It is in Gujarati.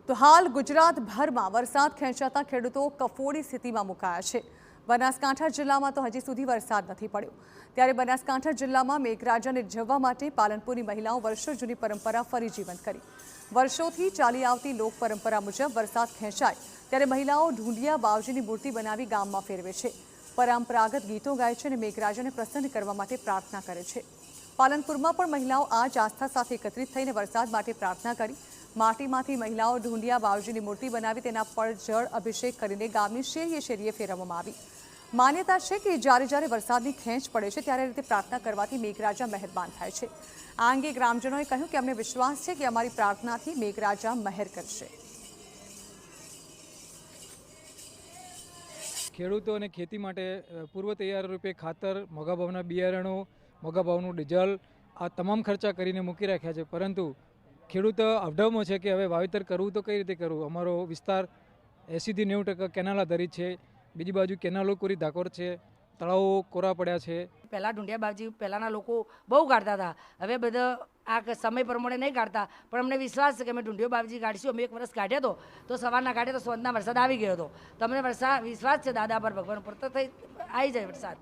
તો હાલ ગુજરાતભરમાં વરસાદ ખેંચાતા ખેડૂતો કફોડી સ્થિતિમાં મુકાયા છે। બનાસકાંઠા જિલ્લામાં તો હજી સુધી વરસાદ નથી પડ્યો, ત્યારે બનાસકાંઠા જિલ્લામાં મેઘરાજાને રીઝવવા માટે પાલનપુરની મહિલાઓ વર્ષો જૂની પરંપરા ફરી જીવંત કરી। વર્ષોથી ચાલી આવતી લોક પરંપરા મુજબ વરસાદ ખેંચાય ત્યારે મહિલાઓ ઢૂંઢિયા બાવજીની મૂર્તિ બનાવી ગામમાં ફેરવે છે, પરંપરાગત ગીતો ગાય છે અને મેઘરાજાને પ્રસન્ન કરવા માટે પ્રાર્થના કરે છે। પાલનપુરમાં પણ મહિલાઓ આ જ આસ્થા સાથે એકત્રિત થઈને વરસાદ માટે પ્રાર્થના કરી। માટીમાંથી મહિલાઓ ઢૂંઢિયા બાવજીની મૂર્તિ બનાવી તેના પર જળ અભિષેક કરીને ગામની શેરીએ શેરીએ ફેરવવામાં આવી। માન્યતા છે કે જ્યારે વરસાદની ખેંચ પડે છે ત્યારે રીતે પ્રાર્થના કરવાથી મેઘરાજા મહેરબાન થાય છે। આ અંગે ગ્રામજનોએ કહ્યું કે અમને વિશ્વાસ છે કે અમારી પ્રાર્થનાથી મેઘરાજા મહેર કરશે। ખેડૂતો અને ખેતી માટે પૂર્વ તૈયાર રૂપે ખાતર, મોંઘા ભાવના બિયારણો, મોંઘા ભાવનું ડીઝલ આ તમામ ખર્ચા કરીને મૂકી રાખ્યા છે, પરંતુ ખેડૂત અવઢવમાં છે કે હવે વાવેતર કરવું તો કઈ રીતે કરવું। અમારો વિસ્તાર 80 થી 90% કેનાલ આધારિત છે, બીજી બાજુ કેનાલો કોરી ધાકોર છે, તળાવો કોરા પડ્યા છે। પહેલાં ઢૂંઢિયા બાવજી પહેલાંના લોકો બહુ કાઢતા હતા, હવે બધા આ સમય પ્રમાણે નહીં કાઢતા, પણ અમને વિશ્વાસ છે કે અમે ઢૂંઢિયો બાવજી કાઢીશું। અમે 1 વર્ષ કાઢ્યો હતો તો સવારના કાઢ્યો તો સોંધના વરસાદ આવી ગયો હતો, તો અમને વિશ્વાસ છે દાદા પર, ભગવાન પર તો આવી જાય વરસાદ।